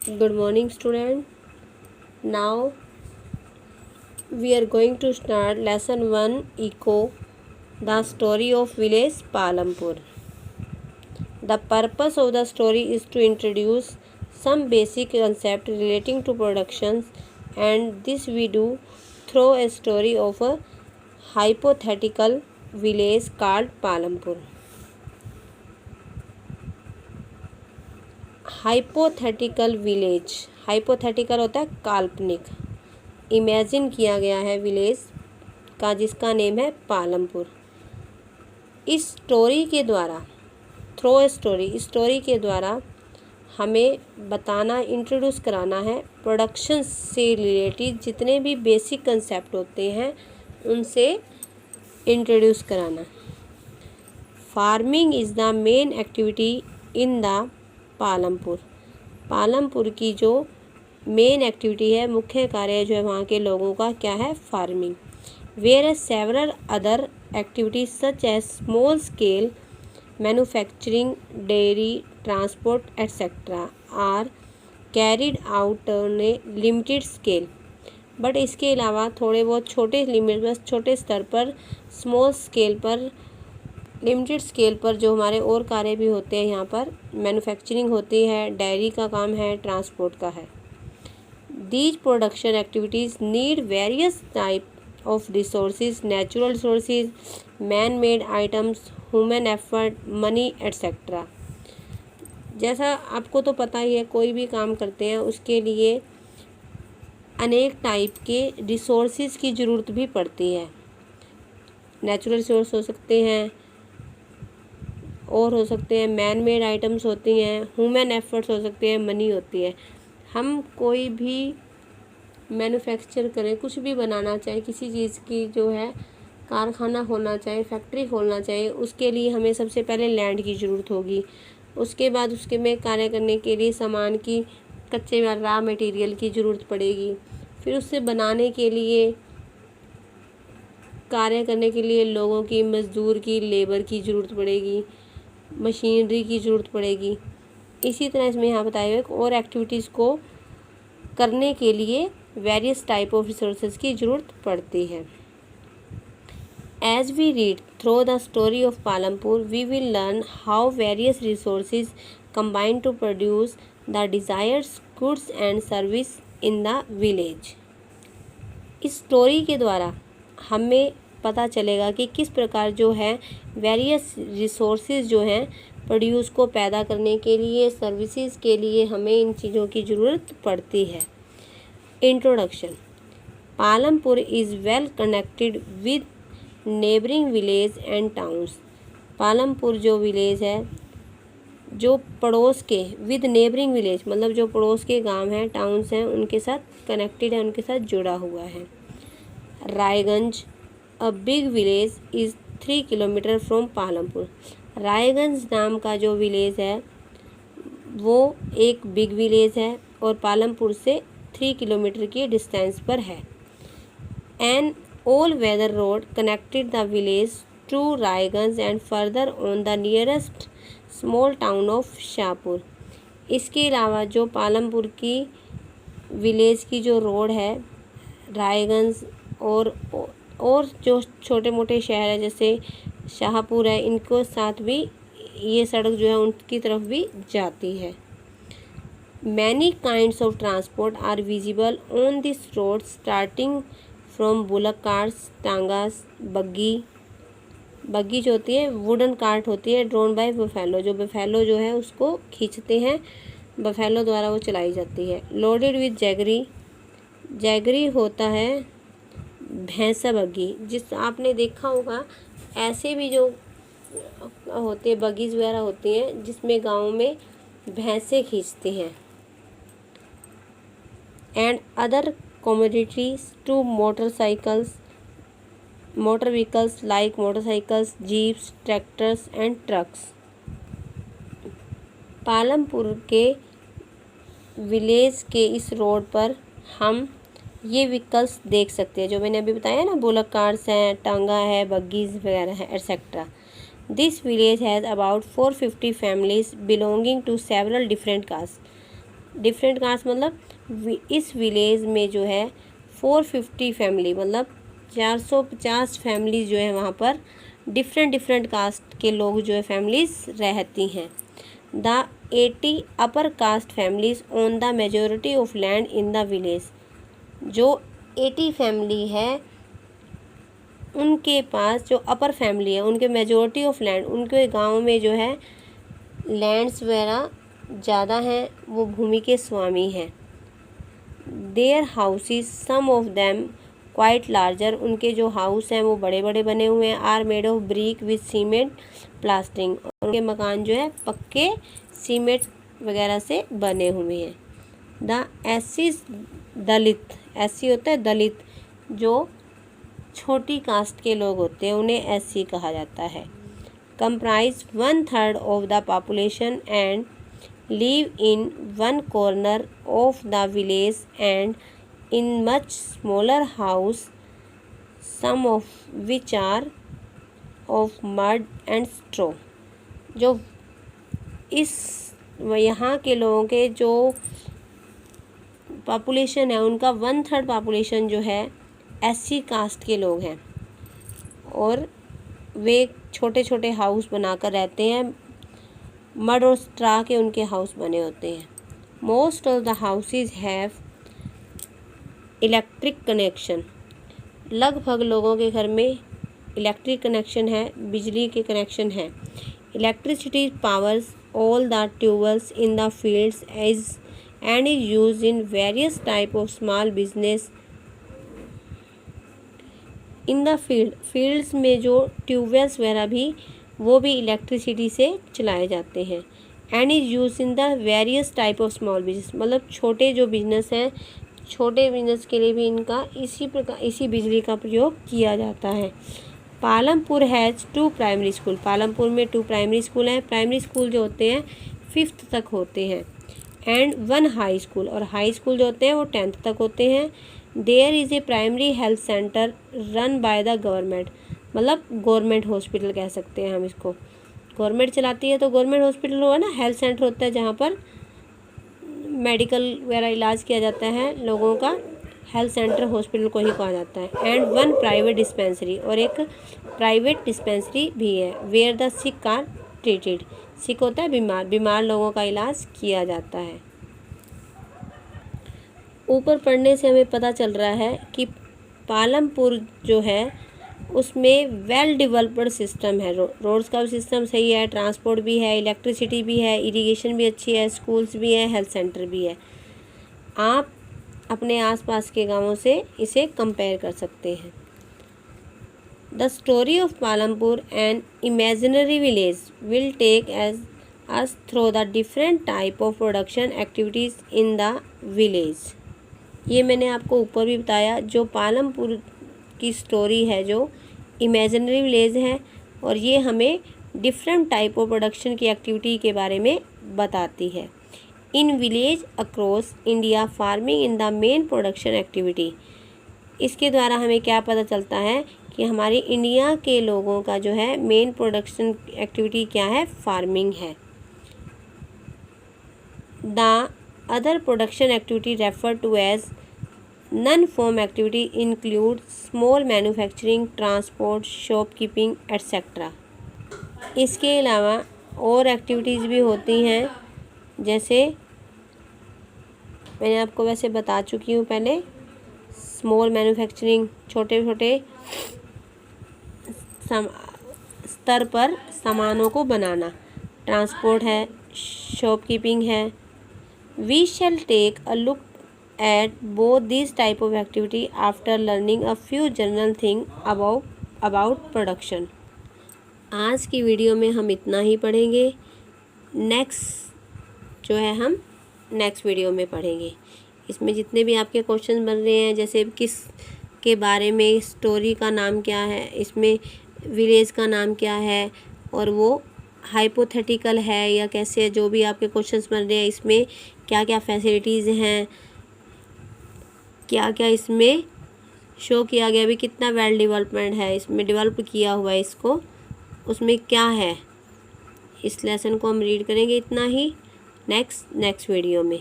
Good morning, student. Now we are going to start lesson 1 Eco, the story of village Palampur. The purpose of the story is to introduce some basic concept relating to productions, and this we do through a story of a hypothetical village called Palampur. Hypothetical village, hypothetical होता है काल्पनिक, imagine किया गया है village का जिसका name है पालमपुर। इस स्टोरी के द्वारा, थ्रो ए स्टोरी के द्वारा हमें बताना, इंट्रोड्यूस कराना है प्रोडक्शन से रिलेटेड जितने भी बेसिक कंसेप्ट होते हैं उनसे इंट्रोड्यूस कराना। Farming is the main activity in the Palampur. Palampur की जो मेन एक्टिविटी है, मुख्य कार्य जो है वहाँ के लोगों का क्या है, farming. Whereas several other activities such as small scale manufacturing, dairy, transport etcetera are carried out on a limited scale. But इसके अलावा थोड़े बहुत छोटे स्तर पर, स्मॉल स्केल पर, लिमिटेड स्केल पर जो हमारे और कार्य भी होते हैं। यहाँ पर मैन्युफैक्चरिंग होती है, डेयरी का काम है, ट्रांसपोर्ट का है। These production activities need various type of resources, natural resources, man made items, human effort, money etcetera. जैसा आपको तो पता ही है, कोई भी काम करते हैं उसके लिए अनेक टाइप के रिसोर्सेज की ज़रूरत भी पड़ती है। नेचुरल रिसोर्स हो सकते हैं और हो सकते हैं मैन मेड आइटम्स होती हैं, ह्यूमन एफर्ट्स हो सकते हैं, मनी होती है। हम कोई भी मैन्युफैक्चर करें, कुछ भी बनाना चाहे, किसी चीज़ की जो है कारखाना होना चाहे, फैक्ट्री खोलना चाहे, उसके लिए हमें सबसे पहले लैंड की ज़रूरत होगी। उसके बाद उसके में कार्य करने के लिए सामान की, कच्चे रॉ मटेरियल की ज़रूरत पड़ेगी। फिर उससे बनाने के लिए, कार्य करने के लिए लोगों की, मज़दूर की, लेबर की ज़रूरत पड़ेगी, मशीनरी की ज़रूरत पड़ेगी। इसी तरह इसमें यहाँ बताए हुए और एक्टिविटीज़ को करने के लिए वेरियस टाइप ऑफ रिसोर्सेज की ज़रूरत पड़ती है। As we read through the story of Palampur we will learn how various resources combine to produce the desired goods and service in the village. इस स्टोरी के द्वारा हमें पता चलेगा कि किस प्रकार जो है वेरियस रिसोर्सेज जो हैं प्रोड्यूस को पैदा करने के लिए, सर्विसेज के लिए हमें इन चीज़ों की ज़रूरत पड़ती है। Introduction. Palampur is well connected with neighbouring village and towns. Palampur जो विलेज है, जो पड़ोस के, विद नेबरिंग विलेज मतलब जो पड़ोस के गांव हैं, टाउन्स हैं, उनके साथ कनेक्टेड है, उनके साथ जुड़ा हुआ है। Raiganj, a big village, is 3 kilometre from Palampur. Raiganj नाम का जो विलेज है वो एक बिग विलेज है और पालमपुर से 3 किलोमीटर की डिस्टेंस पर है। An all weather road connected the village to Raiganj and further on the nearest small town of Shahpur. इसके अलावा जो पालमपुर की विलेज की जो रोड है, रायगंज और जो छोटे मोटे शहर है जैसे शाहपुर है, इनको साथ भी ये सड़क जो है उनकी तरफ भी जाती है। Many kinds of transport are visible on this road starting from bullock cars, tongas, buggy जो होती है वुडन कार्ट होती है, ड्रोन बाय बफेलो, जो बफेलो जो है उसको खींचते हैं, बफेलो द्वारा वो चलाई जाती है। लोडेड विद जैगरी होता है भैंसा बग्गी, जिस आपने देखा होगा ऐसे भी जो होते हैं बग्गीज वगैरह होती हैं जिसमें गाँव में भैंसें खींचती हैं। And other commodities to motor vehicles like motorcycles, jeeps, tractors and trucks. Palampur के विलेज के इस रोड पर हम ये व्हीकल्स देख सकते हैं जो मैंने अभी बताया ना, बुलक कार्स हैं, टांगा है, बग्गीज वगैरह है, etcetera. This village has about 450 families belonging to several different caste. Different caste मतलब इस विलेज में जो है 450 फैमिली मतलब 450 फैमिली जो है वहाँ पर डिफरेंट कास्ट के लोग जो है फैमिलीज रहती हैं। The 80 upper caste families own the majority of land in the village. जो 80 फैमिली है उनके पास, जो अपर फैमिली है उनके मेजोरिटी ऑफ लैंड, उनके गांव में जो है लैंड्स वगैरह ज़्यादा हैं, वो भूमि के स्वामी हैं। Their houses some of them quite larger, उनके जो हाउस हैं वो बड़े बड़े बने हुए हैं। Are made of brick with cement plastering, उनके मकान जो है पक्के सीमेंट वगैरह से बने हुए हैं। द एसीज दलित, एसी होता है दलित, जो छोटी कास्ट के लोग होते हैं उन्हें एसी कहा जाता है। Comprise 1/3 of the population and live in one corner of the village and in much smaller house, some of which are of mud and straw। जो इस यहाँ के लोगों के जो पॉपुलेशन है उनका 1/3 पॉपुलेशन जो है एससी कास्ट के लोग हैं और वे छोटे छोटे हाउस बनाकर रहते हैं। मड और स्ट्रा के उनके हाउस बने होते हैं। Most of the houses have electric connection, लगभग लोगों के घर में इलेक्ट्रिक कनेक्शन है, बिजली के कनेक्शन है। Electricity powers all the tubewells in the fields as and is use in various type of small business in the fields में जो ट्यूबवेल्स वगैरह भी वो भी इलेक्ट्रिसिटी से चलाए जाते हैं। And is use in the various type of small business, मतलब छोटे जो बिजनेस हैं, छोटे बिजनेस के लिए भी इनका इसी बिजली का प्रयोग किया जाता है। Palampur has 2 primary school, Palampur में 2 प्राइमरी स्कूल हैं। प्राइमरी स्कूल जो होते हैं 5th तक होते हैं। एंड 1 हाई स्कूल, और हाई स्कूल जो होते हैं वो 10th तक होते हैं। There is a primary health centre run by the government, मतलब गवर्नमेंट हॉस्पिटल कह सकते हैं हम इसको। गवर्नमेंट चलाती है तो गवर्नमेंट हॉस्पिटल होगा ना, हेल्थ सेंटर होता है जहाँ पर मेडिकल वगैरह इलाज किया जाता है लोगों का, हेल्थ सेंटर हॉस्पिटल को ही कहा जाता है। एंड 1 प्राइवेट डिस्पेंसरी, और एक प्राइवेट डिस्पेंसरी भी है। Where the sick are treated, sick होता है बीमार, बीमार लोगों का इलाज किया जाता है। ऊपर पढ़ने से हमें पता चल रहा है कि पालमपुर जो है उसमें वेल डेवलप्ड सिस्टम है। रोड्स का भी सिस्टम सही है, ट्रांसपोर्ट भी है, इलेक्ट्रिसिटी भी है, इरिगेशन भी अच्छी है, स्कूल्स भी हैं, हेल्थ सेंटर भी है। आप अपने आसपास के गांवों से इसे कंपेयर कर सकते हैं। The story of Palampur an imaginary village will take as us through the different type of production activities in the village. ये मैंने आपको ऊपर भी बताया, जो पालमपुर की स्टोरी है जो इमेजिनरी विलेज है, और ये हमें डिफरेंट टाइप ऑफ प्रोडक्शन की एक्टिविटी के बारे में बताती है। In village across India farming in the main production activity, इसके द्वारा हमें क्या पता चलता है कि हमारी इंडिया के लोगों का जो है मेन प्रोडक्शन एक्टिविटी क्या है, फार्मिंग है। The other production activity refer to as non farm activity include small manufacturing, transport, shopkeeping etcetera. इसके अलावा और एक्टिविटीज़ भी होती हैं, जैसे मैंने आपको वैसे बता चुकी हूँ पहले। स्मॉल मैन्युफैक्चरिंग, छोटे छोटे स्तर पर सामानों को बनाना। ट्रांसपोर्ट है, शॉपकीपिंग है। We shall take a look at both these type of activity after learning a few general thing about production। आज की वीडियो में हम इतना ही पढ़ेंगे। नेक्स्ट जो है हम नेक्स्ट वीडियो में पढ़ेंगे। इसमें जितने भी आपके क्वेश्चन बन रहे हैं, जैसे किस के बारे में, स्टोरी का नाम क्या है, इसमें विलेज का नाम क्या है, और वो हाइपोथेटिकल है या कैसे, जो भी आपके क्वेश्चंस बन रहे हैं, इसमें क्या क्या फैसिलिटीज़ हैं, क्या क्या इसमें शो किया गया, भी कितना वेल डेवलपमेंट है, इसमें डेवलप किया हुआ है इसको, उसमें क्या है, इस लेसन को हम रीड करेंगे। इतना ही नेक्स्ट वीडियो में।